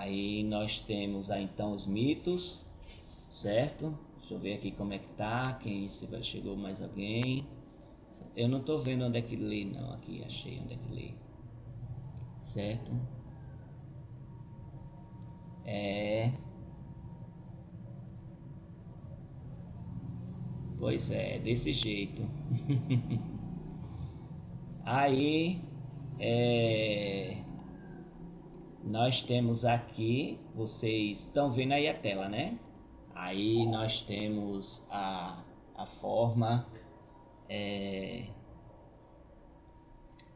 Aí nós temos aí então os mitos, certo? Deixa eu ver aqui como é que tá, se vai, chegou mais alguém. Eu não tô vendo onde é que lê não, aqui achei onde é que lê. Certo? Pois é, desse jeito. Aí nós temos aqui, vocês estão vendo aí a tela, né? Aí nós temos a forma,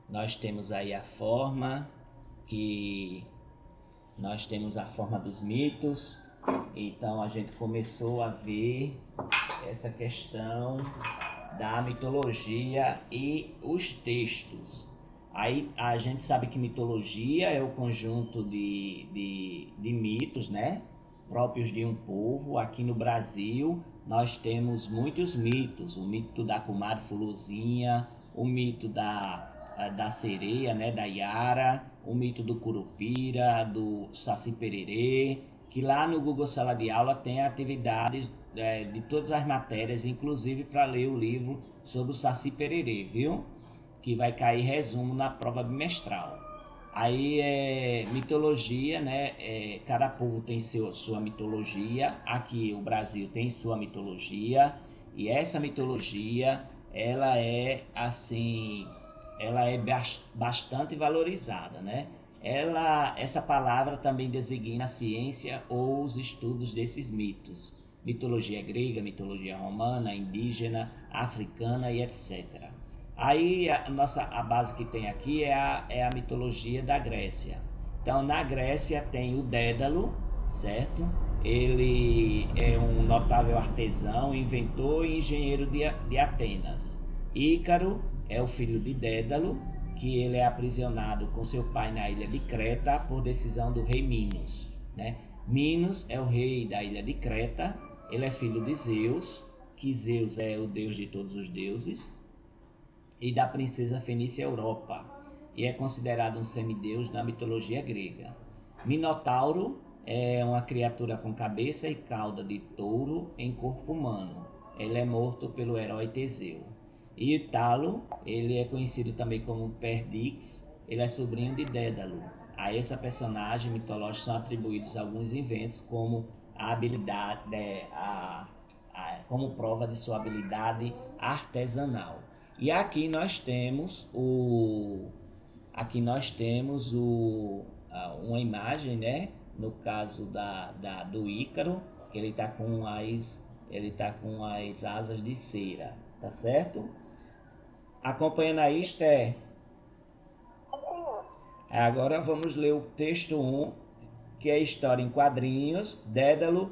nós temos aí a forma que nós temos a forma dos mitos. Então a gente começou a ver essa questão da mitologia e os textos. Aí a gente sabe que mitologia é o conjunto de mitos, né? Próprios de um povo. Aqui no Brasil nós temos muitos mitos. O mito da comadre Fulozinha, o mito da sereia, né? Da Yara, o mito do Curupira, do Saci Pererê, que lá no Google Sala de Aula tem atividades de todas as matérias, inclusive para ler o livro sobre o Saci Pererê, viu? Que vai cair resumo na prova bimestral. Aí mitologia, né? Cada povo tem sua mitologia. Aqui o Brasil tem sua mitologia e essa mitologia ela é assim, ela é bastante valorizada, né? Essa palavra também designa a ciência ou os estudos desses mitos. Mitologia grega, mitologia romana, indígena, africana e etc. Aí a base que tem aqui é a mitologia da Grécia. Então na Grécia tem o Dédalo, certo? Ele é um notável artesão, inventor e engenheiro de Atenas. Ícaro é o filho de Dédalo, que ele é aprisionado com seu pai na ilha de Creta por decisão do rei Minos, né? Minos é o rei da ilha de Creta, ele é filho de Zeus, que Zeus é o deus de todos os deuses, e da princesa fenícia Europa, e é considerado um semideus na mitologia grega. Minotauro é uma criatura com cabeça e cauda de touro em corpo humano. Ele é morto pelo herói Teseu. E Italo, ele é conhecido também como Perdix, ele é sobrinho de Dédalo. A essa personagem mitológica são atribuídos alguns inventos como a habilidade, como prova de sua habilidade artesanal. E aqui nós temos uma imagem, né? No caso do Ícaro, que ele tá com as asas de cera, tá certo? Acompanhando aí, Esther. Agora vamos ler o texto 1, que é a história em quadrinhos, Dédalo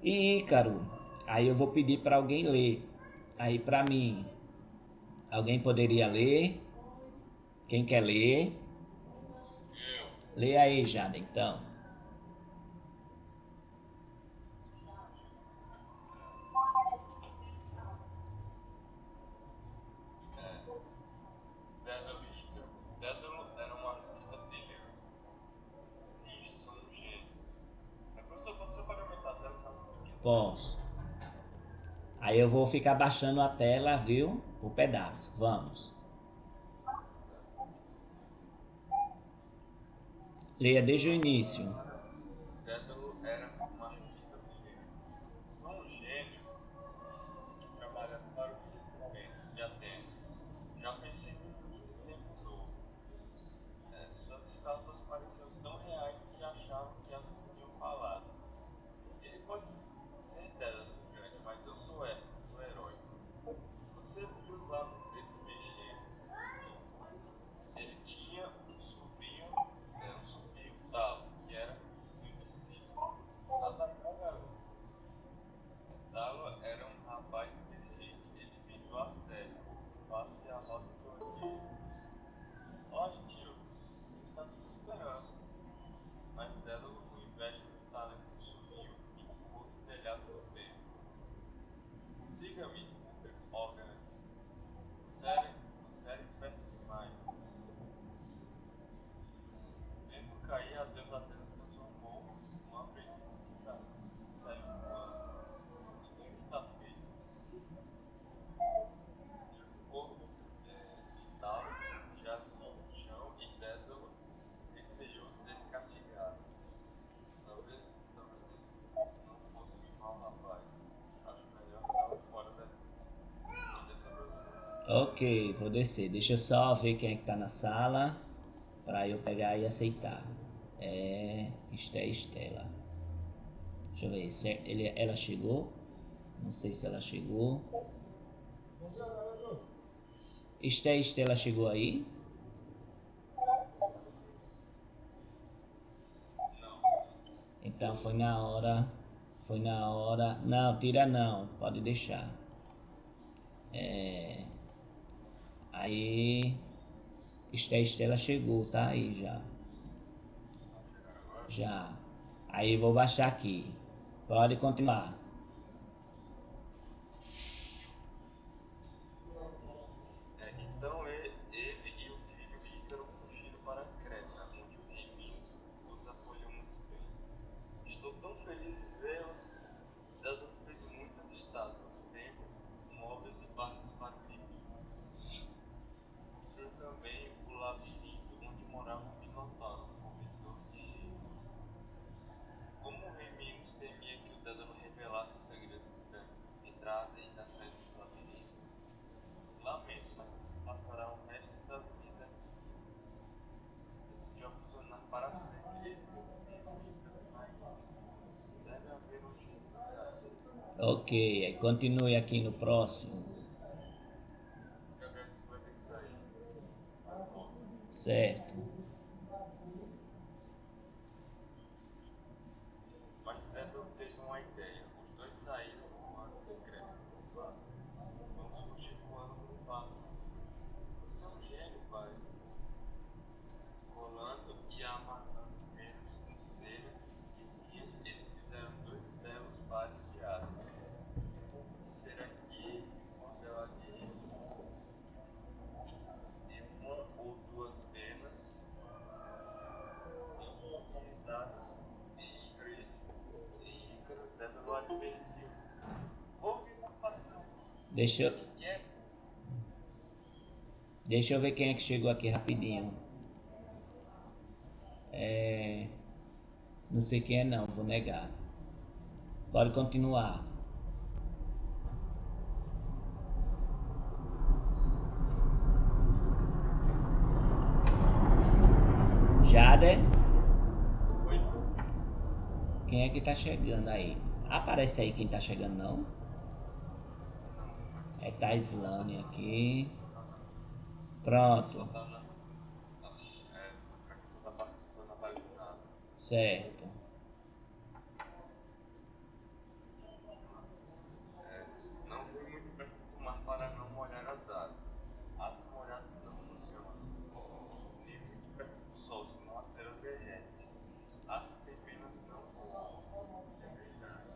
e Ícaro. Aí eu vou pedir para alguém ler. Aí para mim, alguém poderia ler? Quem quer ler? Lê aí, Jada, então. Dédalo e Ícaro. Dédalo era um artista brilhante. Cisson, um gênio. Professor, você pode aumentar a tela? Tá muito pequeno. Posso. Aí eu vou ficar baixando a tela, viu? Por pedaço. Vamos. Leia desde o início. Dédalo era um artista brilhante. Sou um gênio que trabalha para o reino de Atenas. Já pensei num lindo templo novo. Suas estátuas pareciam tão reais que achavam que elas podiam falar. Ele pode ser Dédalo grande, mas eu sou herói. Você viu os lábios dele se mexendo? Ele tinha um sobrinho, Talo, que era seu discípulo. Nada mal, garoto. Talo era um rapaz inteligente. Ele inventou a serra, o passo e a roda de orelha. Olha, tio, você está se superando. Mas Dédalo, com inveja do talento do sobrinho, me empurrou do telhado do templo. Siga-me, ó grande. Você era esperto demais. Vendo cair, a deusa Atenas transformou luz que sai voando. Então ele está feito. E o corpo de Talo jazia no chão e Dédalo receiou ser castigado. Talvez ele não fosse um mau rapaz. Acho melhor dar fora dessa pessoa. Ok, vou descer. Deixa eu só ver quem é que tá na sala para eu pegar e aceitar. Estela. Deixa eu ver se ela chegou. Não sei se ela chegou. Estela chegou aí? Não. Então foi na hora. Foi na hora. Não, tira não. Pode deixar. Aí. Estela chegou, tá aí já. Vai chegar agora? Já. Aí vou baixar aqui. Pode continuar. Então ele e o filho Ícaro fugiram para Creta, onde o rei Minos os acolheu muito bem. Estou tão feliz em vê-los. Dédalo fez muitas estátuas, templos, móveis e barcos para o rei Minos. Construiu também o labirinto onde morava o Minotauro, comedor de gente. Como o rei Minos temia que o Dédalo revelasse o segredo da entrada e da saída do labirinto, lamento, mas você passará o resto da vida aqui. Decidiu aprisionar para sempre ele e seu filho, mas deve haver um jeito de sair. Ok, aí continue aqui no próximo. Os Gabriel disse que vai ter que sair. Mas volta. Certo. Mas Dédalo teve uma ideia. Os dois saíram voando de Creta por lado. Vamos fugir voando como pássaros. Você é um gênio, pai. Colando e amarrando penas com cera e guias, eles fizeram dois belos pares de asas. Cera aqui, cordel ali, e uma ou duas penas enraizadas e Ícaro Dédalo advertiu. Vou vir com passarinho. Deixa eu, Que quer? deixa eu ver quem é que chegou aqui rapidinho. Não sei quem é não, vou negar. Pode continuar. Jader? Oi? Quem é que tá chegando aí? Aparece aí quem tá chegando não? Não, aqui. É Taislane aqui. Só Pronto. tá na. Só pra quem não tá participando, não aparece nada. Certo. Não fui muito perto do mar para não molhar as águas. As molhadas não funcionam. Nem muito perto do sol, senão a cera derrete. As sem penas não voam. É verdade.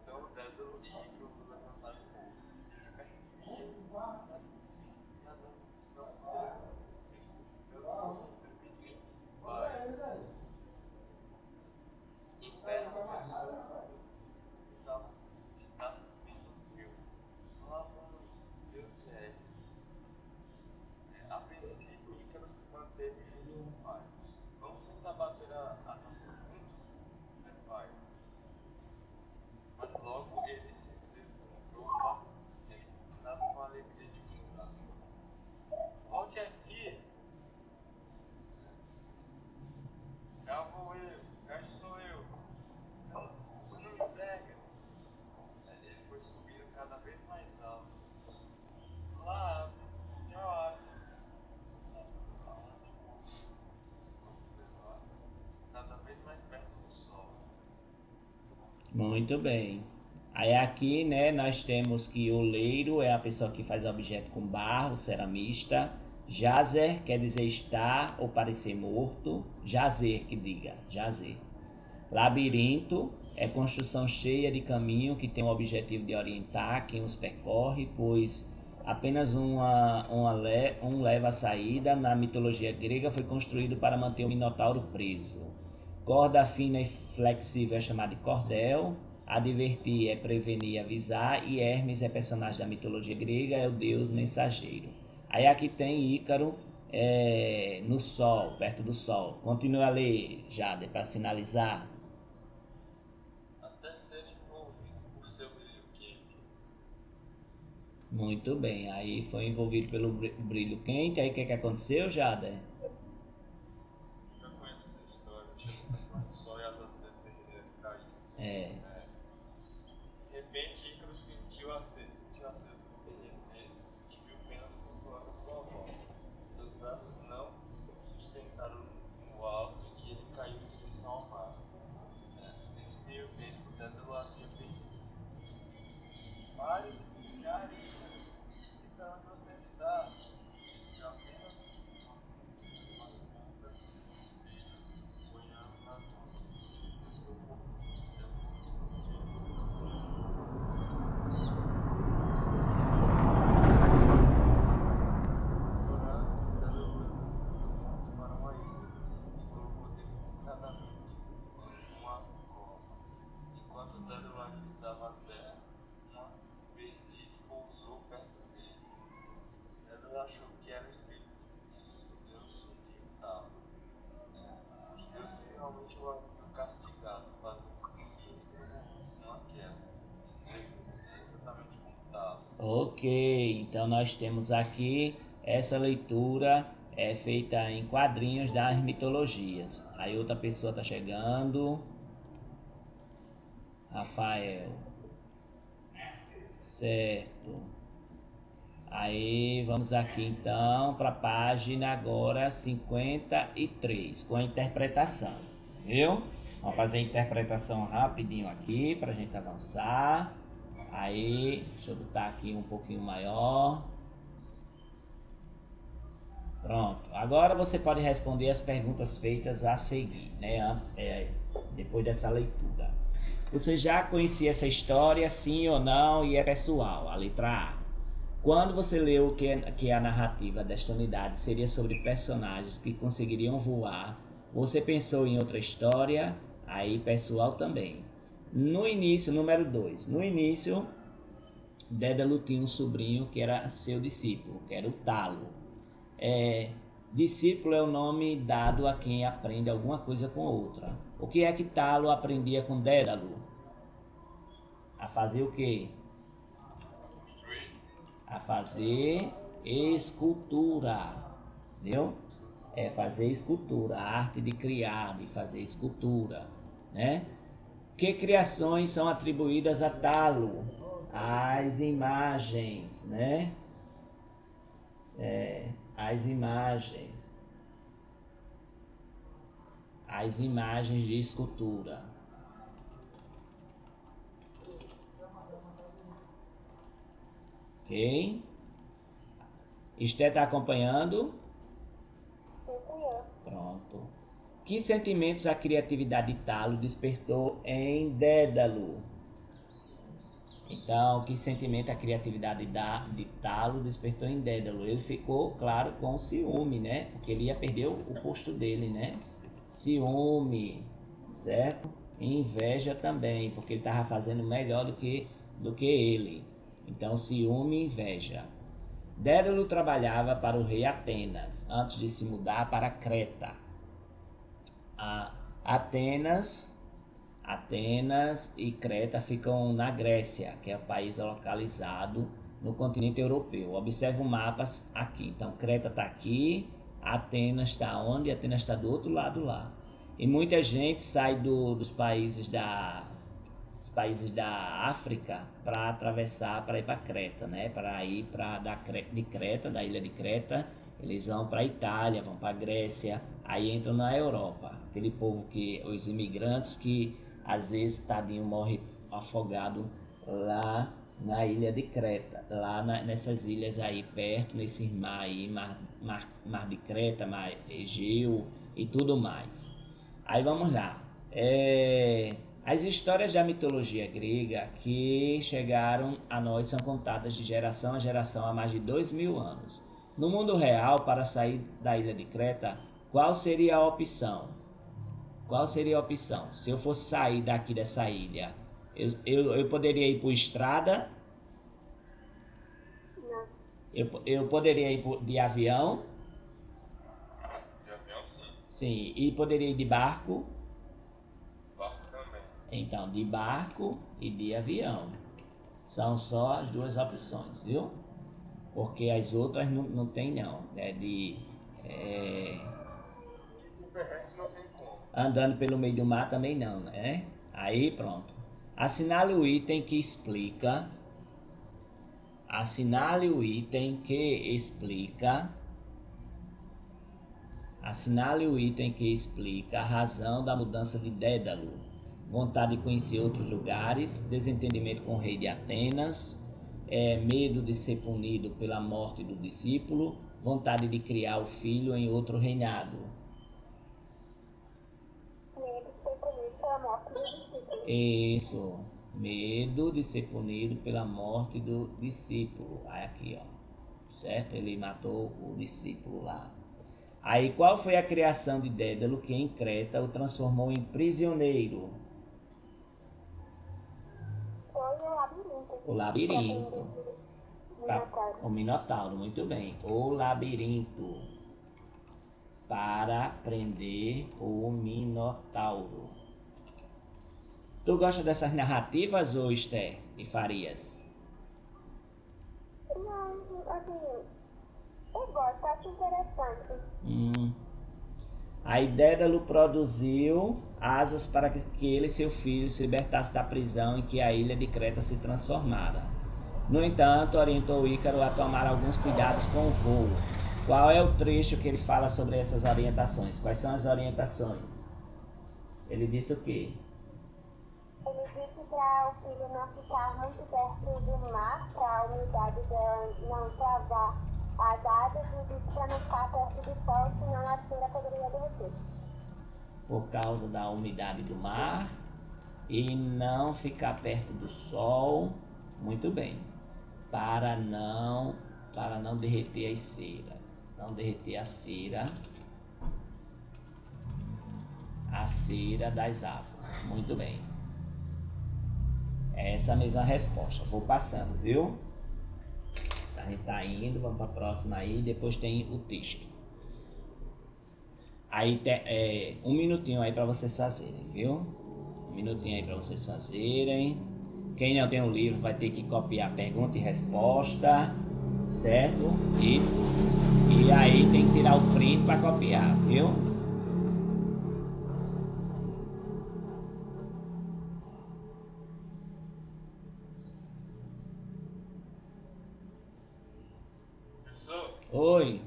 Então Dédalo e Ícaro levantaram o voo. Fique perto de mim, Ícaro. Mas sim, minhas amigas não poderão meu pequeno pai. Em terra as pessoas precisavam estar vendo filmes, lavando seus erros. A princípio, Ícaro se manteve junto do pai. Vamos tentar bater a nossa juntos, meu pai. Mas logo ele se deslumbrou facilmente, nada com a alegria de fundar. Volte aqui! Cá vou eu, cá estou eu. Você não me pega. Ele foi subindo cada vez mais alto. Olá, Aves, tchau, Aves. Você sabe aonde vamos levar? Cada vez mais perto do sol. Muito bem. Aí aqui, né, nós temos que o leiro é a pessoa que faz objeto com barro, ceramista. Jazer quer dizer estar ou parecer morto. Jazer que diga, jazer. Labirinto é construção cheia de caminho que tem o objetivo de orientar quem os percorre, pois Apenas um leva a saída. Na mitologia grega foi construído para manter o minotauro preso. Corda fina e flexível é chamada de cordel. Advertir é prevenir e avisar. E Hermes é personagem da mitologia grega, é o deus mensageiro. Aí aqui tem Ícaro no sol, perto do sol. Continua a ler, Jade, para finalizar. Até ser envolvido por seu brilho quente. Muito bem, aí foi envolvido pelo brilho quente. Aí o que aconteceu, Jade? Já conheço essa história, chegou na pôr do sol e as asas dele caíram. É, De repente, Ícaro sentiu a sede se derreter e viu penas flutuando à sua volta. Seus braços não sustentaram no alto e ele caiu em direção ao mar. Nesse meio tempo, Dédalo havia perdido. Pare, então onde você está? Eu apenas uma segunda apenas boiando nas ondas. Seu corpo é chorando, Dédalo levou o filho morto para uma ilha e colocou delicadamente em uma cova. Enquanto Dédalo agonizava a terra, uma perdiz pousou perto dele. Dédalo achou que era o espírito de seu sobrinho Talo. Os deuses finalmente o haviam castigado, fazendo com que ele morresse numa queda. Isso é exatamente como Talo. ok, então nós temos aqui essa leitura feita em quadrinhos das mitologias. Aí outra pessoa está chegando. Rafael. Certo. Aí vamos aqui então para a página agora 53, com a interpretação. Viu? Vamos fazer a interpretação rapidinho aqui para a gente avançar. Aí, deixa eu botar aqui um pouquinho maior. Pronto. Agora você pode responder as perguntas feitas a seguir, né? Depois dessa leitura. Você já conhecia essa história, sim ou não? E é pessoal. A letra A. Quando você leu que a narrativa desta unidade seria sobre personagens que conseguiriam voar, você pensou em outra história? Aí, pessoal também. No início, número 2. No início, Dédalo tinha um sobrinho que era seu discípulo, que era o Talo. Discípulo é o nome dado a quem aprende alguma coisa com outra. O que é que Talo aprendia com Dédalo? A fazer o quê? A fazer escultura, entendeu? Fazer escultura, a arte de criar, de fazer escultura, né? Que criações são atribuídas a Talo? As imagens, né? As imagens de escultura. Ok? Esté está acompanhando? Pronto. Que sentimentos a criatividade de Talo despertou em Dédalo? Então, que sentimento a criatividade de Talo despertou em Dédalo? Ele ficou, claro, com ciúme, né? Porque ele ia perder o posto dele, né? Ciúme, certo? E inveja também, porque ele estava fazendo melhor do que ele. Então, ciúme e inveja. Dédalo trabalhava para o rei Atenas, antes de se mudar para Creta. Atenas e Creta ficam na Grécia, que é o país localizado no continente europeu. Observe o mapa aqui. Então, Creta está aqui, Atenas está onde? Atenas está do outro lado lá. E muita gente sai dos países da África para atravessar para ir para Creta, né? Para ir de Creta, da ilha de Creta, eles vão para a Itália, vão para a Grécia, aí entram na Europa. Aquele povo os imigrantes que às vezes tadinho morre afogado lá na ilha de Creta, lá nessas ilhas aí perto, nesse mar aí, mar de Creta, mar Egeu e tudo mais. Aí vamos lá. As histórias da mitologia grega que chegaram a nós são contadas de geração a geração há mais de 2000 anos. No mundo real, para sair da ilha de Creta, qual seria a opção? Qual seria a opção? Se eu fosse sair daqui dessa ilha, eu poderia ir por estrada? Não. Eu poderia ir de avião? De avião, sim. Sim. E poderia ir de barco? Barco também. Então, de barco e de avião. São só as duas opções, viu? Porque as outras não tem não. Esse não tem como. Andando pelo meio do mar também não, né? Aí pronto. Assinale o item que explica. Assinale o item que explica. Assinale o item que explica a razão da mudança de Dédalo. Vontade de conhecer outros lugares, desentendimento com o rei de Atenas, medo de ser punido pela morte do discípulo, vontade de criar o filho em outro reinado. Medo de ser punido pela morte do discípulo. Isso, medo de ser punido pela morte do discípulo. Aí aqui, ó, certo? Ele matou o discípulo lá. Aí qual foi a criação de Dédalo que em Creta o transformou em prisioneiro? Foi o labirinto. O labirinto. Minotauro. O Minotauro, muito bem. O labirinto para prender o Minotauro. Tu gosta dessas narrativas, ou Esther e Farias? Não, assim, eu gosto, acho interessante. Aí Dédalo produziu asas para que ele e seu filho se libertassem da prisão em que a ilha de Creta se transformara. No entanto, orientou Ícaro a tomar alguns cuidados com o voo. Qual é o trecho que ele fala sobre essas orientações? Quais são as orientações? Ele disse o quê? Ele disse para o filho não ficar muito perto do mar, para a umidade dela não travar as asas, e disse para não ficar perto do sol, senão a cera poderia derreter. Por causa da umidade do mar e não ficar perto do sol. Muito bem. Para não derreter a cera. Não derreter a cera das asas. Muito bem. É essa a mesma resposta. Vou passando, viu? A gente tá indo, vamos para a próxima aí, depois tem o texto. Aí um minutinho aí para vocês fazerem, viu? Um minutinho aí para vocês fazerem. Quem não tem o livro vai ter que copiar pergunta e resposta, certo? E aí tem que tirar o print para copiar, viu? Professor, Oi.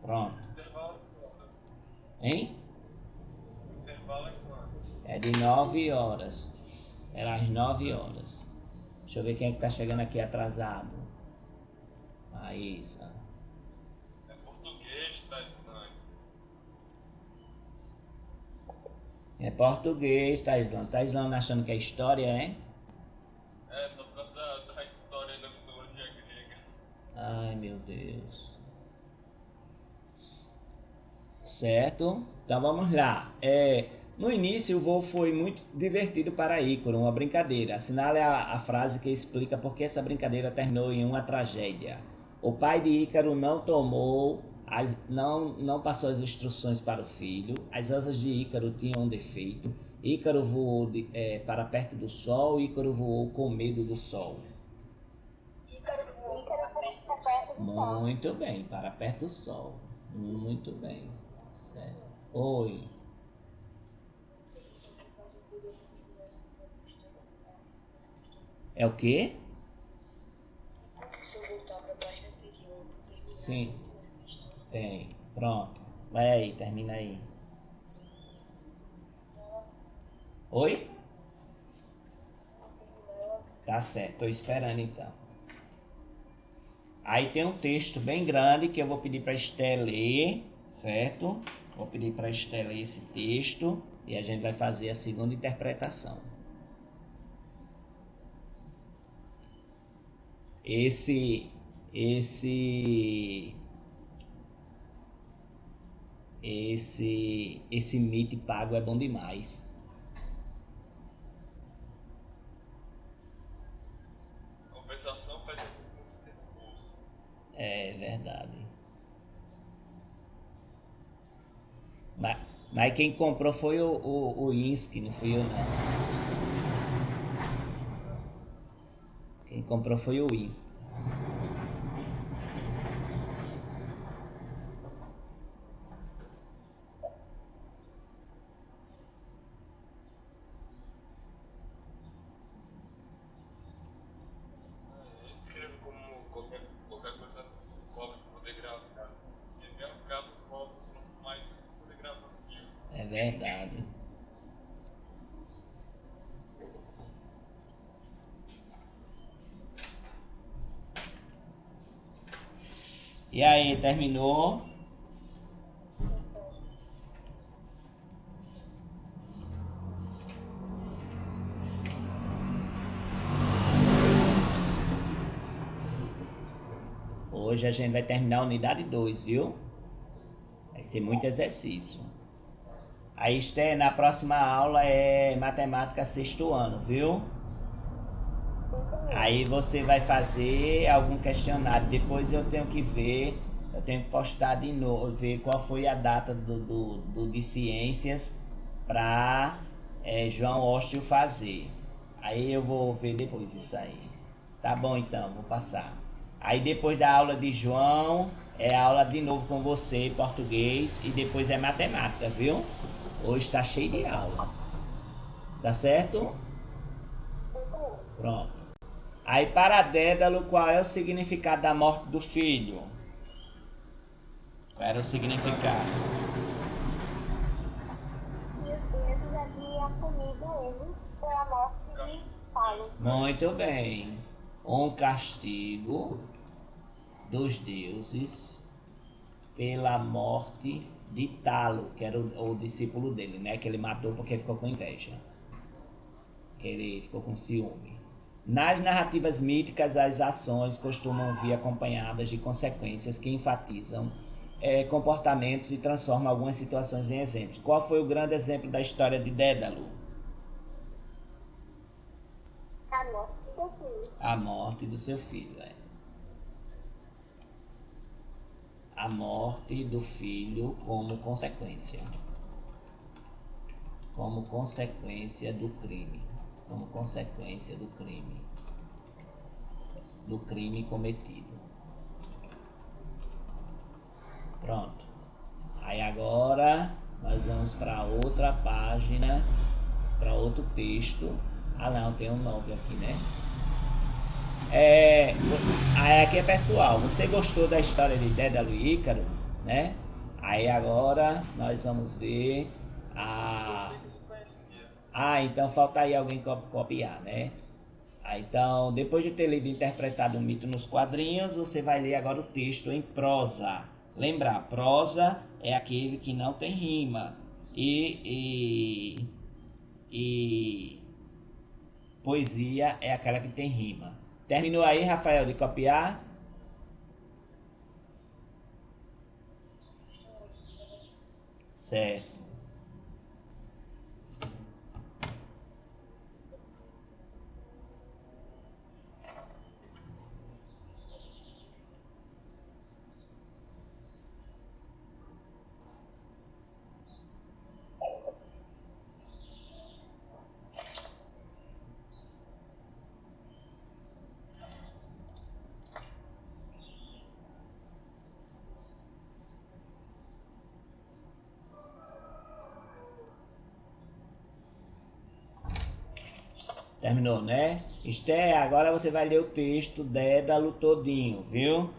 Pronto. intervalo é quando? Hein? Intervalo é quando? É de 9 horas. Era às 9 horas. Deixa eu ver quem é que tá chegando aqui atrasado. Maísa. É português, Taislane. É português, Taislane. Taislane achando que é história, hein? É, só por causa da história da mitologia grega. Ai, meu Deus. Certo? Então vamos lá. No início o voo foi muito divertido para Ícaro, uma brincadeira. Assinale a frase que explica por que essa brincadeira terminou em uma tragédia. O pai de Ícaro não passou as instruções para o filho. As asas de Ícaro tinham um defeito. Ícaro voou para perto do sol. Ícaro voou com medo do sol. Ícaro para perto do sol. Muito bem, para perto do sol. Muito bem. Certo. Oi. É o quê? Se eu voltar para a página anterior, Sim. Tem. Pronto. Vai aí, termina aí. Oi? Tá certo, tô esperando então. Aí tem um texto bem grande que eu vou pedir para Esther ler, certo? Vou pedir para Esther ler esse texto. E a gente vai fazer a segunda interpretação. Esse MIT pago é bom demais. Compensação faz com que você tenha bolsa. É verdade. Mas quem comprou foi o INSC, não fui eu não. Quem comprou foi o INSC. É incrível como qualquer coisa cobre pra poder gravar. Enviar um cabo cobre mais pra poder gravar vídeos. É verdade. E aí, terminou? Hoje a gente vai terminar a unidade 2, viu? Vai ser muito exercício. Aí, Esther, na próxima aula é matemática sexto ano, viu? Aí você vai fazer algum questionário. Depois eu tenho que ver, eu tenho que postar de novo, ver qual foi a data do de ciências para João Óstio fazer. Aí eu vou ver depois isso aí. Tá bom então, vou passar. Aí depois da aula de João, é aula de novo com você, português, e depois é matemática, viu? Hoje tá cheio de aula. Tá certo? Pronto. Aí para Dédalo, qual é o significado da morte do filho? Qual era o significado? E os deuses haviam punido ele pela morte de Paulo. Muito bem. Um castigo dos deuses pela morte de Talo, que era o discípulo dele, né? Que ele matou porque ficou com inveja. Que ele ficou com ciúme. Nas narrativas míticas, as ações costumam vir acompanhadas de consequências que enfatizam comportamentos e transformam algumas situações em exemplos. Qual foi o grande exemplo da história de Dédalo? A morte do seu filho. A morte do seu filho. A morte do filho como consequência. Como consequência do crime. Como consequência do crime. Do crime cometido. Pronto. Aí agora nós vamos para outra página, para outro texto. Ah não, tem um 9 aqui, né? Aí aqui é pessoal, você gostou da história de Dédalo e Ícaro, né? Aí agora nós vamos ver a... Gostei que tu conhecia. Ah, então falta aí alguém copiar, né? Então, depois de ter lido e interpretado o mito nos quadrinhos, você vai ler agora o texto em prosa. Lembrar, prosa é aquele que não tem rima. E poesia é aquela que tem rima. Terminou aí, Rafael, de copiar? Certo. Terminou, né? Esther, agora você vai ler o texto Dédalo todinho, viu?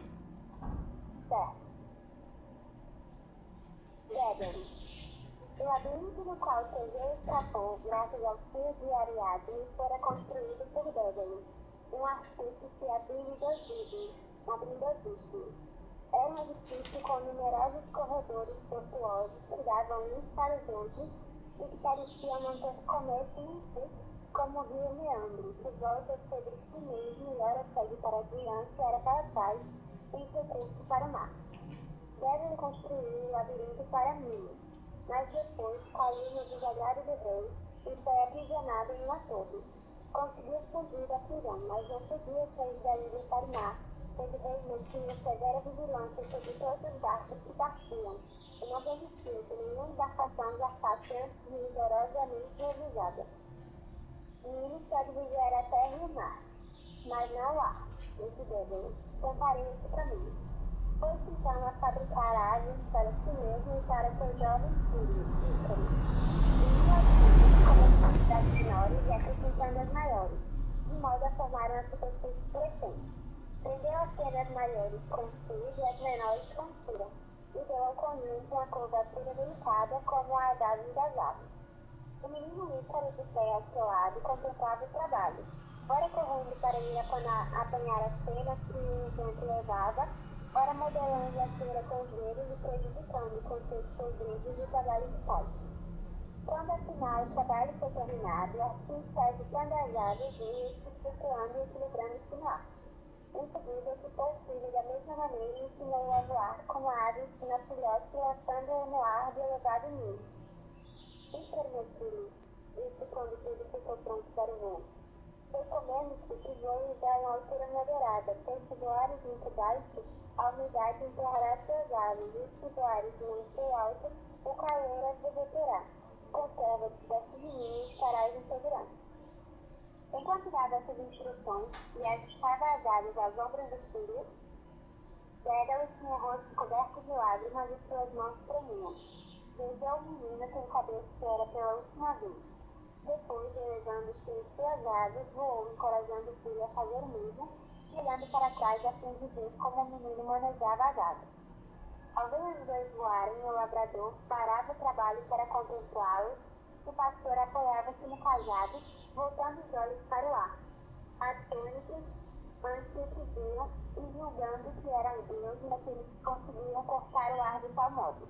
Certo. Dédalo. O labirinto no qual Teseu escapou, graças ao fio de Ariadne, fora construído por Dédalo, um artífice habilidosíssimo. Era um edifício com numerosos corredores tortuosos que davam uns para os outros e que parecia não ter começo nem fim, como o rio meandro, que volta sobre si mesmo e ora segue para diante, ora para trás, em seu curso para o mar. Devem construir o labirinto para mim, mas depois caiu no desagrado do rei e foi aprisionado em uma torre. Conseguiu fugir da prisão, mas não podia sair da ilha para o mar, pois o rei mantinha severa vigilância sobre todos os barcos que partiam, e não permitia que nenhuma embarcação zarpasse antes de rigorosamente revisada. Nilo pode viver a terra e o mar, mas não o ar, disse Dédalo. Tentarei esse caminho. Foi-se então a fabricar asas para si mesmo e para seu jovem filho, Ícaro. Uniu as filhas como as quantidades menores e acrescentando as maiores, de modo a formar uma superfície crescente. Prendeu as penas maiores com fios e as menores com cera, e deu ao conjunto uma curvatura delicada como a das aves. O menino Ícaro, de pé ao seu lado, contemplava o trabalho, ora correndo para ir apanhar as penas que o vento levava, ora modelando a cera com os dedos e prejudicando com seus segredos o trabalho de pai. Quando afinal o trabalho foi terminado, assim agitando as asas e flutuando e equilibrando-se no ar. Em seguida, equipou o filho da mesma maneira e ensinou-o a voar, como a ave ensina filhote, lançando-o no ar de elevado nível. Ícaro, meu filho, disse quando tudo ficou pronto para o voo. Recomendo-te que voes a uma altura moderada, pois se voares muito baixo, a umidade enterrará suas asas, e se voares muito alto, o calor as derreterá. Conserva-te deste de mim e estarás em segurança. Enquanto dava essas instruções e ajustava as asas às ombros do filho, Dédalo tinha o rosto coberto de lágrimas e suas mãos tremiam. Beijou o menino que o cabeceara pela última vez. Depois, elevando-se em suas asas, voou, encorajando o filho a fazer o mesmo, e olhando para trás a fim de ver como o menino manejava as asas. Ao ver os dois voarem, o labrador parava o trabalho para contemplá-los, e o pastor apoiava-se no cajado, voltando os olhos para o ar, atônitos ante o que viam e julgando que eram Deus naqueles que conseguiam cortar o ar de tal modo.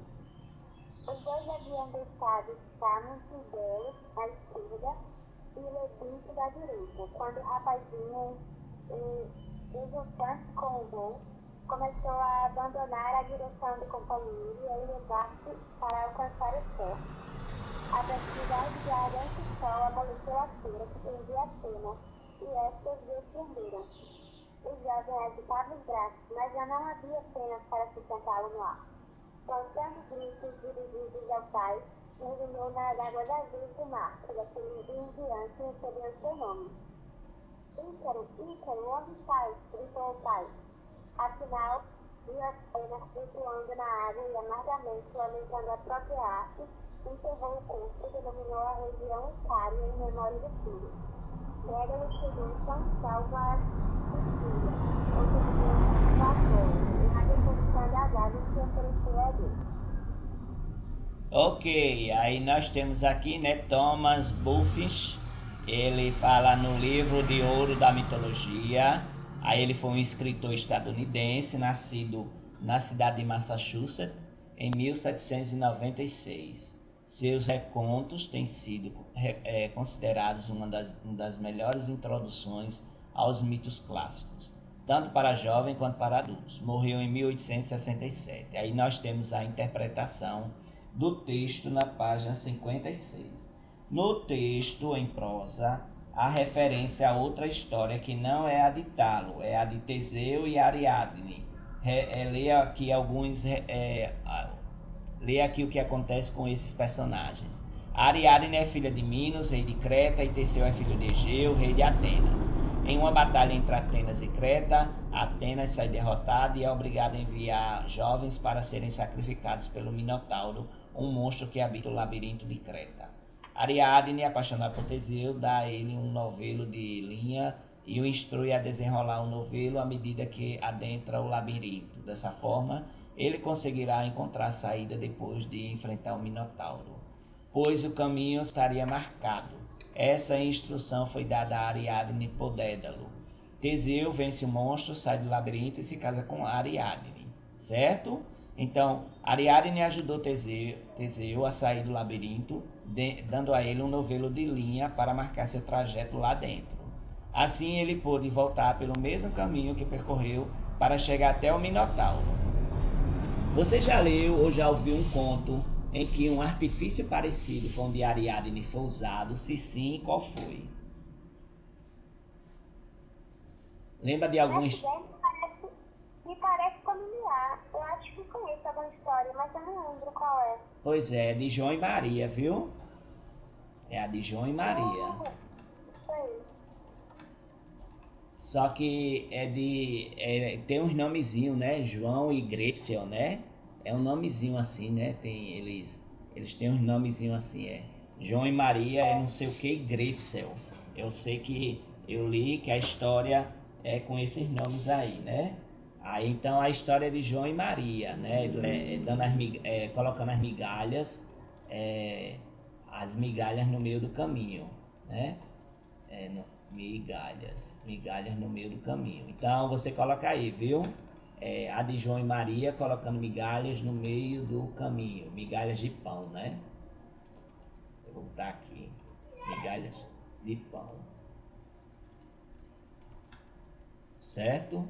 Os dois haviam deixado Camus deles à esquerda e Lebrinco da direita, quando o rapazinho, exultante com o voo, começou a abandonar a direção do companheiro e a elevar-se para alcançar o céu. A proximidade de ardente sol amoleceu a cera que prendia a cena, e estas descenderam. O jovem agitava os braços, mas já não havia penas para sustentá-lo no ar. Lançando gritos dirigidos ao pai, mergulhou nas águas azuis do mar, que daquele dia em diante recebeu seu nome. Ícaro, Ícaro, onde estás? Gritou o pai. Afinal, viu as penas flutuando na água e amargamente lamentando a própria arte, enterrou o corpo e denominou a região Icária em memória do filho. Dédalo chegou tão salvo a Sicília, onde viveu na glória, e reconquistando as águas que ofereceu a Deus. Ok, aí nós temos aqui, né, Thomas Bulfinch. Ele fala no livro de ouro da mitologia. Aí ele foi um escritor estadunidense, nascido na cidade de Massachusetts em 1796. Seus recontos têm sido considerados uma das melhores introduções aos mitos clássicos, tanto para jovens quanto para adultos. Morreu em 1867. Aí nós temos a interpretação do texto na página 56. No texto, em prosa, há referência a outra história que não é a de Talo, é a de Teseu e Ariadne. Leia aqui o que acontece com esses personagens. Ariadne é filha de Minos, rei de Creta, e Teseu é filho de Egeu, rei de Atenas. Em uma batalha entre Atenas e Creta, Atenas sai derrotada e é obrigada a enviar jovens para serem sacrificados pelo Minotauro, um monstro que habita o labirinto de Creta. Ariadne, apaixonada por Teseu, dá a ele um novelo de linha e o instrui a desenrolar o novelo à medida que adentra o labirinto. Dessa forma, ele conseguirá encontrar a saída depois de enfrentar o Minotauro, pois o caminho estaria marcado. Essa instrução foi dada a Ariadne por Dédalo. Teseu vence o monstro, sai do labirinto e se casa com Ariadne, certo? Então, Ariadne ajudou Teseu a sair do labirinto, dando a ele um novelo de linha para marcar seu trajeto lá dentro. Assim, ele pôde voltar pelo mesmo caminho que percorreu para chegar até o Minotauro. Você já leu ou já ouviu um conto em que um artifício parecido com o de Ariadne foi usado? Se sim, qual foi? Lembra de algum... Me parece familiar. Eu acho que conheço alguma história, mas eu não lembro qual é. Pois é de João e Maria, viu? É a de João e Maria. Sei. Só que tem uns nomezinhos, né? João e Gretzel, né? É um nomezinho assim, né? Eles têm uns nomezinhos assim, João e Maria é não sei o que Gretzel. Eu sei que eu li que a história é com esses nomes aí, né? Aí então a história de João e Maria, né? Colocando as migalhas no meio do caminho, né? Migalhas no meio do caminho. Então você coloca aí, viu? A de João e Maria colocando migalhas no meio do caminho, migalhas de pão, né? Eu vou botar aqui, migalhas de pão, certo?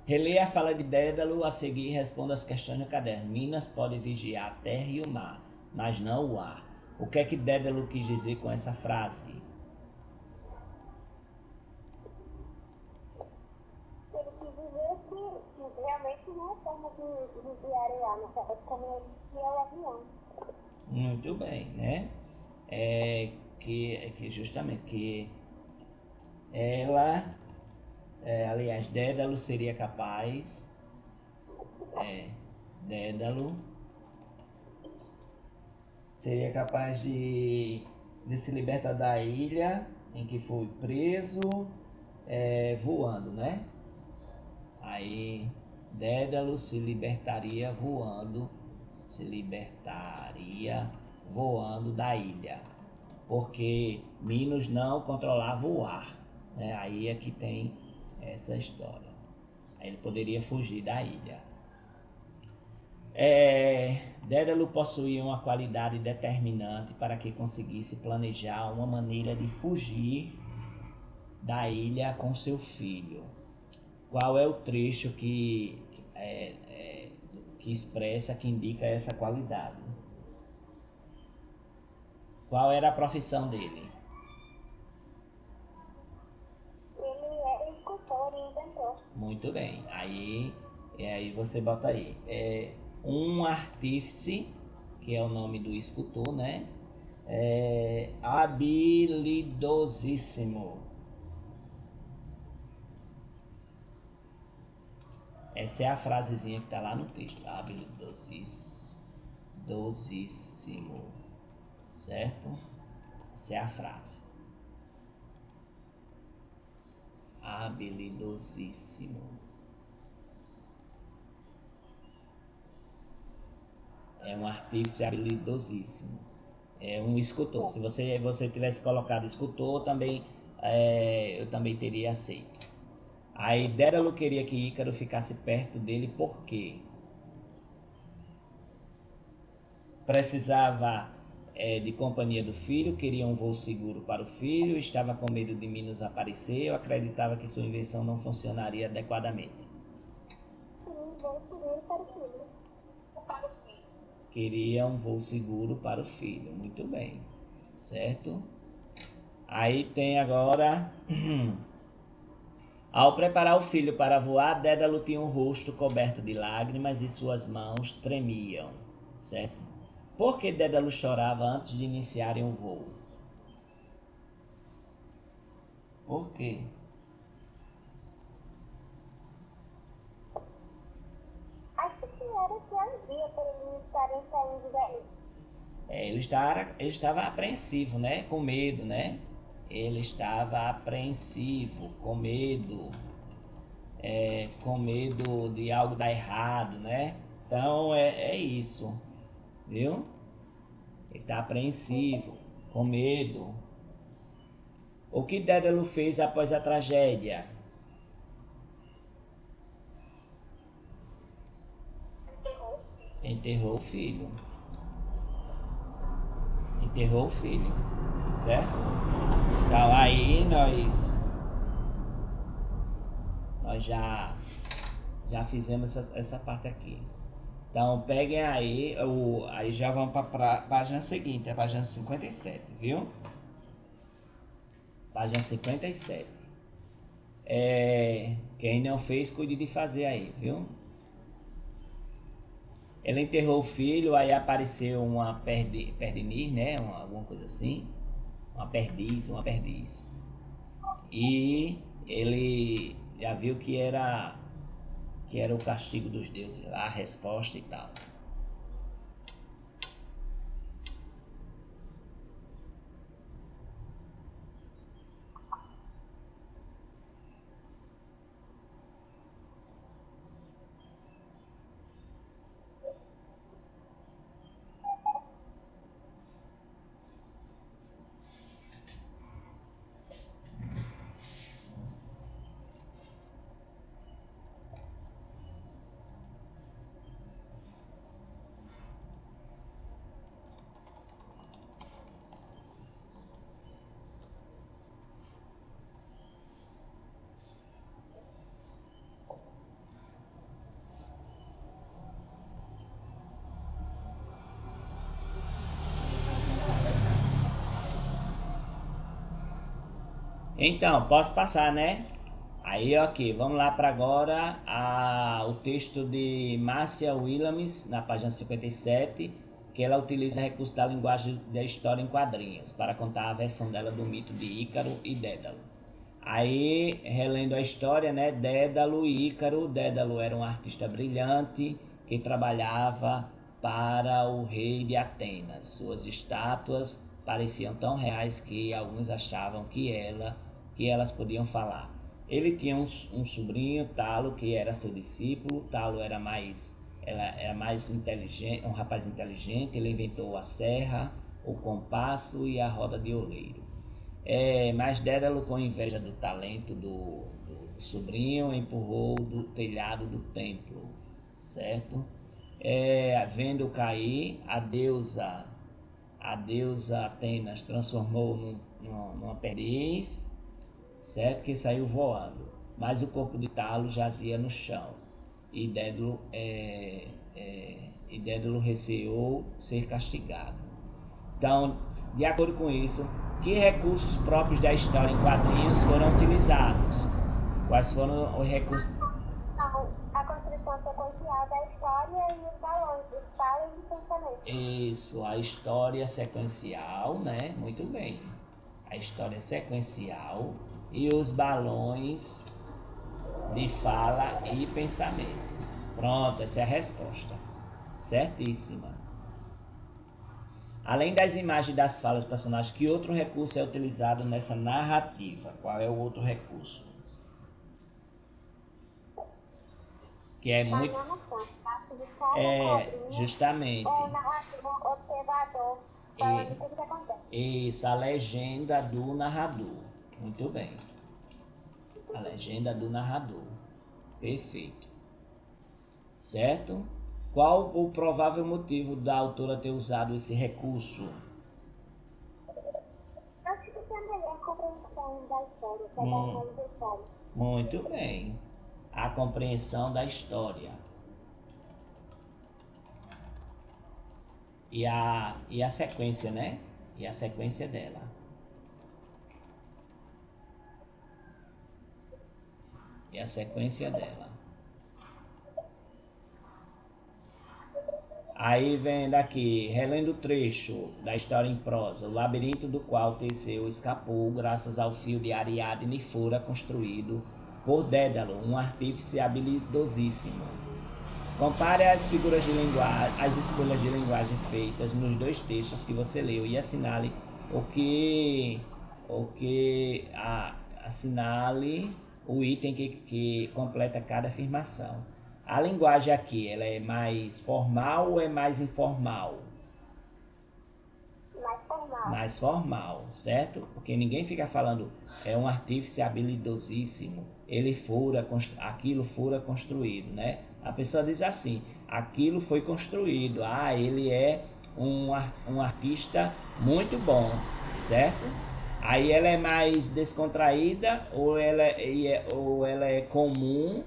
Releia a fala de Dédalo a seguir e responda as questões no caderno. Minas pode vigiar a terra e o mar, mas não o ar. O que é que Dédalo quis dizer com essa frase? Ele quis dizer que realmente não é forma de viajar nessa época, não existia o avião. Muito bem, né? Que justamente que ela, aliás, Dédalo seria capaz, Dédalo seria capaz de se libertar da ilha em que foi preso, voando, né? Aí Dédalo se libertaria voando da ilha, porque Minos não controlava o ar, né? Aí é que tem essa história. Aí ele poderia fugir da ilha. Dédalo possuía uma qualidade determinante para que conseguisse planejar uma maneira de fugir da ilha com seu filho. Qual é o trecho que expressa, que indica essa qualidade? Qual era a profissão dele? Ele é escultor e inventor. Muito bem. Aí você bota aí. Um artífice, que é o nome do escultor, né? Habilidosíssimo. Essa é a frasezinha que está lá no texto. Habilidosíssimo. Certo? Essa é a frase. Habilidosíssimo. É um artífice habilidosíssimo. É um escultor. Se você tivesse colocado escultor, também eu também teria aceito. Aí Dédalo queria que Ícaro ficasse perto dele porque precisava de companhia do filho, queria um voo seguro para o filho, estava com medo de Minos aparecer, eu acreditava que sua invenção não funcionaria adequadamente. Sim, vou seguro para o filho. Queria um voo seguro para o filho. Muito bem, certo? Aí tem agora... Ao preparar o filho para voar, Dédalo tinha um rosto coberto de lágrimas e suas mãos tremiam, certo? Por que Dédalo chorava antes de iniciarem o voo? Por quê? Acho que era que alegria por eles estarem saindo daí. Ele estava apreensivo, né? Com medo, né? Ele estava apreensivo, com medo de algo dar errado, né? Então é isso, viu? Ele está apreensivo, com medo. O que Dédalo fez após a tragédia? Enterrou o filho. Enterrou o filho. Certo? Então aí nós já fizemos essa parte aqui. Então peguem aí, aí já vamos para a página seguinte, a página 57, viu? Página 57. Quem não fez, cuide de fazer aí, viu? Ela enterrou o filho, aí apareceu uma perdiz, né? Alguma coisa assim. Uma perdiz. E ele já viu que era o castigo dos deuses lá, a resposta e tal. Então, posso passar, né? Aí, ok, vamos lá para agora o texto de Márcia Williams, na página 57, que ela utiliza recurso da linguagem da história em quadrinhos para contar a versão dela do mito de Ícaro e Dédalo. Aí, relendo a história, né? Dédalo e Ícaro. Dédalo era um artista brilhante que trabalhava para o rei de Atenas. Suas estátuas pareciam tão reais que alguns achavam que elas podiam falar. Ele tinha um sobrinho, Talo, que era seu discípulo. Talo era mais inteligente, um rapaz inteligente. Ele inventou a serra, o compasso e a roda de oleiro. Mas Dédalo, com inveja do talento do sobrinho, empurrou do telhado do templo, certo? Vendo cair, a deusa Atenas transformou numa perdiz, certo? Que saiu voando, mas o corpo de Talo jazia no chão e Dédalo receou ser castigado. Então, de acordo com isso, que recursos próprios da história em quadrinhos foram utilizados? Quais foram os recursos? A construção sequencial da história e os balões, os pares de pensamento. Isso, a história sequencial, né? Muito bem. A história sequencial e os balões de fala e pensamento. Pronto, essa é a resposta. Certíssima. Além das imagens das falas dos personagens, que outro recurso é utilizado nessa narrativa? Qual é o outro recurso? Que é muito... justamente. O narrador, observador, falando tudo que acontece. Isso, a legenda do narrador. Muito bem. A legenda do narrador. Perfeito. Certo? Qual o provável motivo da autora ter usado esse recurso? Acho que também é a compreensão da história, Muito bem. A compreensão da história. E a sequência, né? E a sequência dela. E a sequência dela. Aí vem daqui, relendo o trecho da história em prosa, o labirinto do qual Teseu escapou graças ao fio de Ariadne fora construído por Dédalo, um artífice habilidosíssimo. Compare as figuras de linguagem, as escolhas de linguagem feitas nos dois textos que você leu e assinale assinale o item que completa cada afirmação. A linguagem aqui, ela é mais formal ou é mais informal? Mais formal. Mais formal, certo? Porque ninguém fica falando, é um artífice habilidosíssimo, aquilo fora construído, né? A pessoa diz assim, aquilo foi construído. Ah, ele é um artista muito bom, certo? Aí ela é mais descontraída ou ela é comum,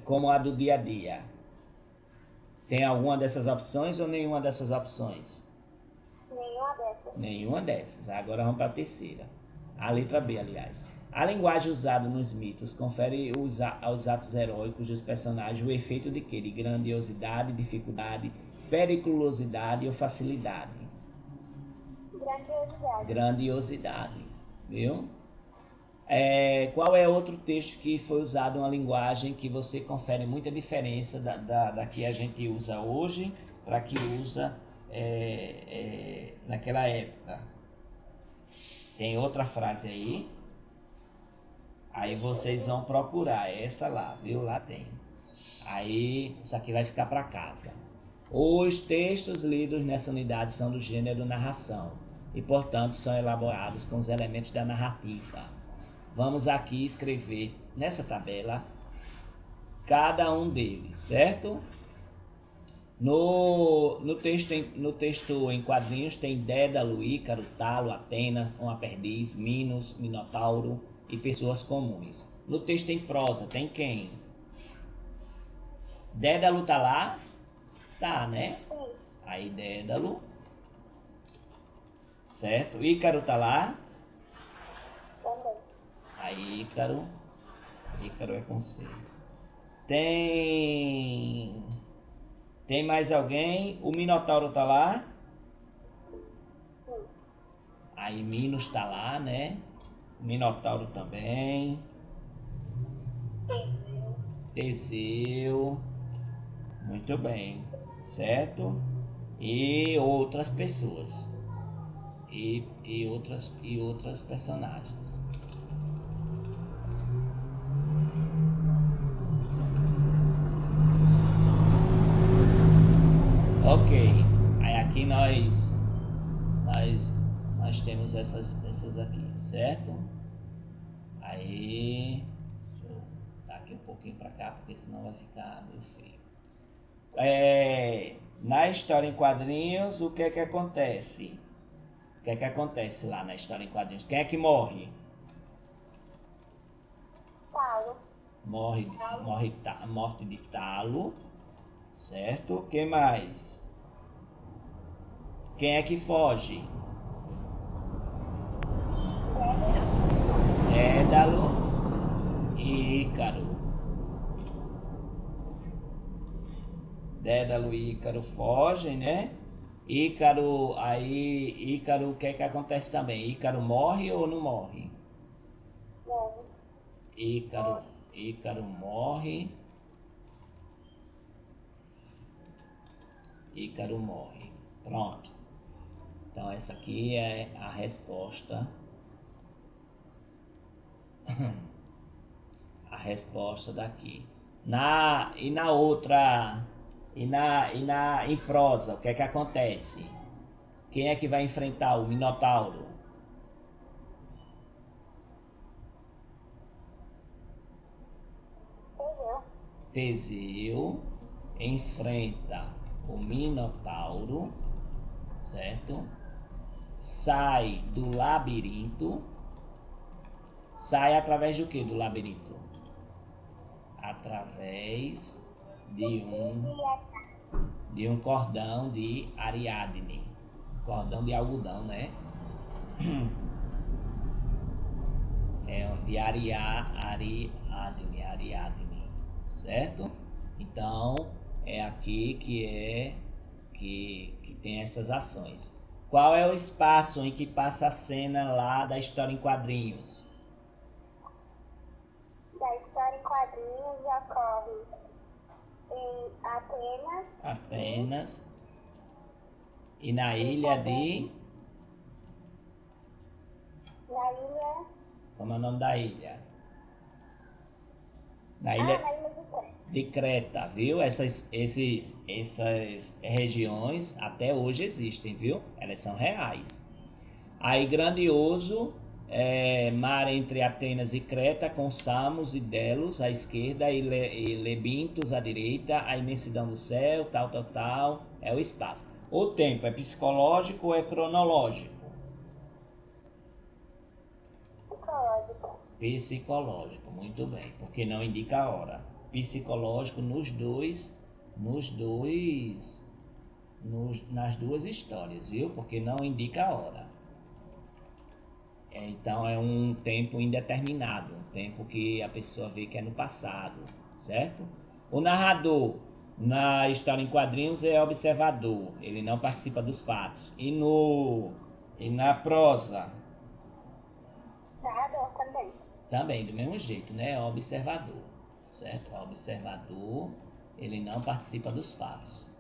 como a do dia a dia? Tem alguma dessas opções ou nenhuma dessas opções? Nenhuma dessas. Nenhuma dessas. Agora vamos para a terceira. A letra B, aliás. A linguagem usada nos mitos confere aos atos heróicos dos personagens o efeito de quê? De grandiosidade, dificuldade, periculosidade ou facilidade? Grandiosidade. Grandiosidade, viu? Qual é outro texto que foi usado uma linguagem que você confere muita diferença da que a gente usa hoje para que usa naquela época? Tem outra frase aí. Aí vocês vão procurar essa lá, viu? Lá tem. Aí isso aqui vai ficar para casa. Os textos lidos nessa unidade são do gênero narração e, portanto, são elaborados com os elementos da narrativa. Vamos aqui escrever nessa tabela cada um deles, certo? No texto em quadrinhos tem Dédalo, Ícaro, Talo, Atenas, uma perdiz, Minos, Minotauro e pessoas comuns. No texto em prosa tem quem? Dédalo tá lá? Tá, né? Aí Dédalo. Certo? Ícaro tá lá? Também. Aí Ícaro. Ícaro é com C. Tem mais alguém? O Minotauro tá lá? Sim. Aí Minos tá lá, né? Minotauro também. Teseu. Teseu. Muito bem. Certo? E outras pessoas. E outras personagens. Ok. Aí aqui nós temos essas aqui, certo? Aí deixa eu dar aqui um pouquinho para cá, porque senão vai ficar meio feio. Na história em quadrinhos, o que é que acontece? O que é que acontece lá na história em quadrinhos? Quem é que morre? Paulo. Morte de Talo, certo? O que mais? Quem é que foge? Dédalo e Ícaro. Dédalo e Ícaro fogem, né? Ícaro, o que é que acontece também? Ícaro morre ou não morre? Morre. Ícaro morre. Ícaro morre. Pronto. Então essa aqui é a resposta. A resposta daqui. Em prosa, o que é que acontece? Quem é que vai enfrentar o Minotauro? Teseu enfrenta o Minotauro, certo? Sai do labirinto. Sai através do que do labirinto? Através de um cordão de Ariadne. Cordão de algodão, né? De Ariadne, certo? Então, é aqui que tem essas ações. Qual é o espaço em que passa a cena lá da história em quadrinhos? Da história em quadrinhos ocorre em Atenas. Atenas. E na ilha de... Na ilha... Como é o nome da ilha? Na ilha de Creta, viu? Essas regiões até hoje existem, viu? Elas são reais. Aí Grandioso mar entre Atenas e Creta, com Samos e Delos à esquerda e Lebintos à direita, a imensidão do céu, tal, é o espaço. O tempo é psicológico ou é cronológico? Psicológico. Psicológico, muito bem, porque não indica a hora. Psicológico nas duas histórias, viu? Porque não indica a hora. Então é um tempo indeterminado, um tempo que a pessoa vê que é no passado, certo? O narrador na história em quadrinhos é observador, ele não participa dos fatos. E na prosa? Narrador também. Também, do mesmo jeito, né? É observador, certo? O observador, ele não participa dos fatos.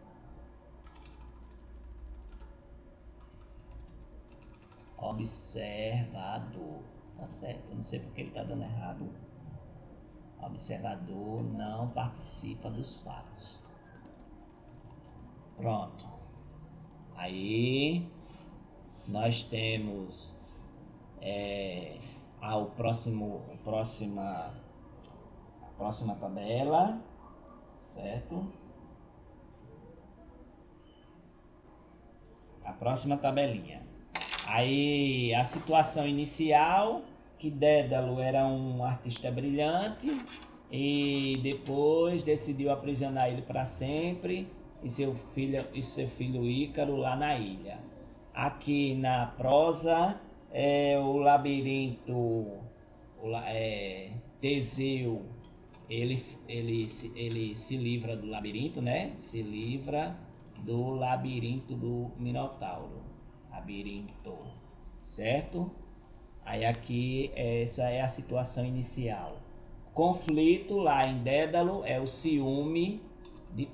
Observador, tá certo? Eu não sei porque ele tá dando errado. Observador não participa dos fatos. Pronto. Aí nós temos a próxima tabela, certo? A próxima tabelinha. Aí a situação inicial, que Dédalo era um artista brilhante e depois decidiu aprisionar ele para sempre e seu filho Ícaro lá na ilha. Aqui na prosa é o labirinto, Teseu, ele se livra do labirinto, né? Se livra do labirinto do Minotauro. Labirinto, certo? Aí aqui essa é a situação inicial. Conflito lá em Dédalo é o ciúme de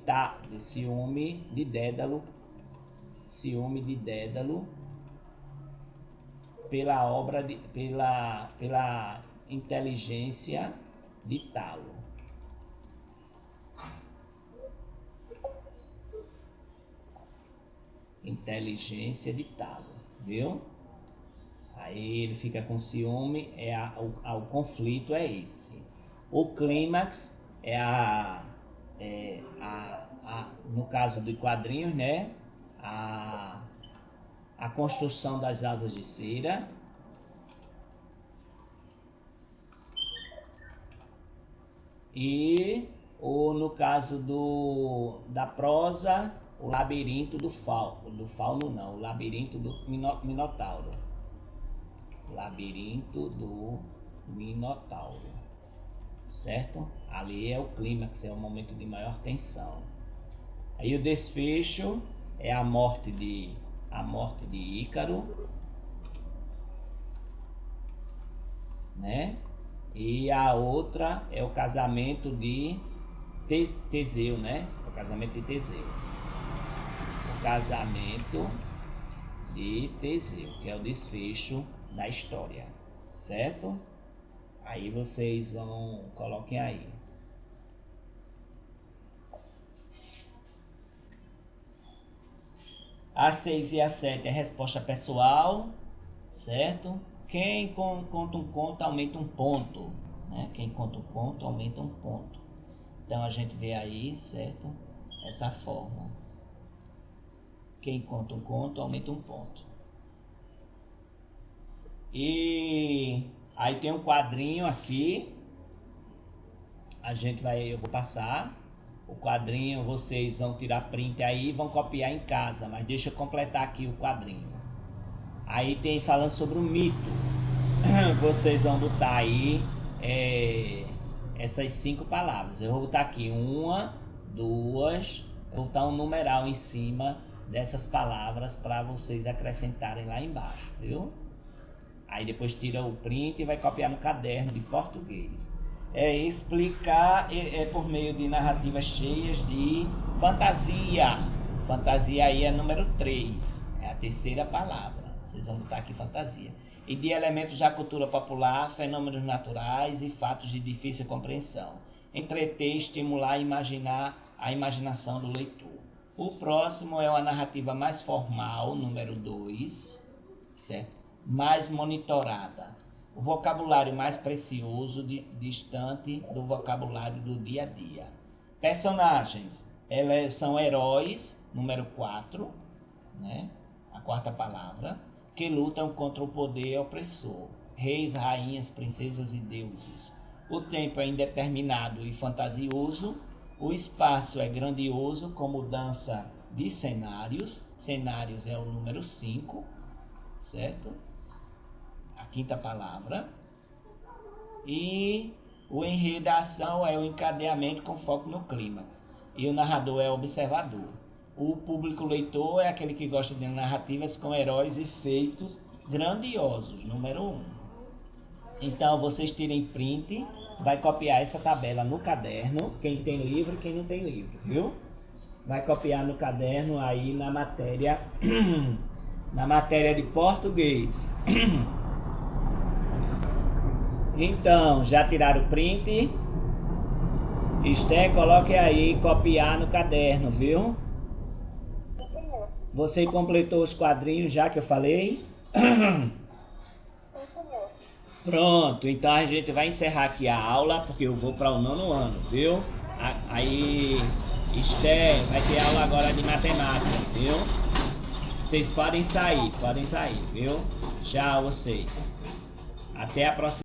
Dédalo, pela inteligência de Talo. Inteligência de Talo, viu? Aí ele fica com ciúme, o conflito é esse. O clímax no caso de quadrinhos, né? A construção das asas de cera. E no caso da prosa, o labirinto do fauno. O labirinto do Minotauro. Labirinto do Minotauro, certo? Ali é o clímax, é o momento de maior tensão. Aí o desfecho é a morte de Ícaro, né? E a outra é o casamento de Teseu, né? O casamento de Teseu. O casamento de Teseu, que é o desfecho da história, certo? Aí vocês coloquem aí. A 6 e a 7 é resposta pessoal, certo? Quem conta um conto aumenta um ponto, né? Quem conta um conto aumenta um ponto. Então a gente vê aí, certo? Essa forma. Quem conta um conto aumenta um ponto. E aí tem um quadrinho aqui. Eu vou passar o quadrinho, vocês vão tirar print aí e vão copiar em casa, mas deixa eu completar aqui o quadrinho. Aí tem falando sobre o mito. Vocês vão botar aí essas 5 palavras. Eu vou botar aqui 1, 2, vou botar um numeral em cima dessas palavras para vocês acrescentarem lá embaixo, viu? Aí depois tira o print e vai copiar no caderno de português. Explicar por meio de narrativas cheias de fantasia. Fantasia aí é número 3, é a terceira palavra. Vocês vão botar aqui fantasia. E de elementos da cultura popular, fenômenos naturais e fatos de difícil compreensão. Entreter, estimular a imaginação do leitor. O próximo é uma narrativa mais formal, número 2, certo? Mais monitorada. o vocabulário mais precioso distante do vocabulário do dia a dia. Personagens, elas são heróis, número 4, né? A quarta palavra, que lutam contra o poder opressor. Reis, rainhas, princesas e deuses. O tempo é indeterminado e fantasioso. O espaço é grandioso com mudança de cenários. Cenários é o número 5, certo? A quinta palavra. E o enredo da ação é o encadeamento com foco no clímax. E o narrador é o observador. O público leitor é aquele que gosta de narrativas com heróis e feitos grandiosos, número 1. Então, vocês tirem print, vai copiar essa tabela no caderno, quem tem livro e quem não tem livro, viu? Vai copiar no caderno aí na matéria, na matéria de português. Então, já tiraram o print? Esté, coloque aí, copiar no caderno, viu? Você completou os quadrinhos já que eu falei? Pronto, então a gente vai encerrar aqui a aula, porque eu vou para o 9º ano, viu? Aí, Esté, vai ter aula agora de matemática, viu? Vocês podem sair, viu? Tchau, vocês. Até a próxima.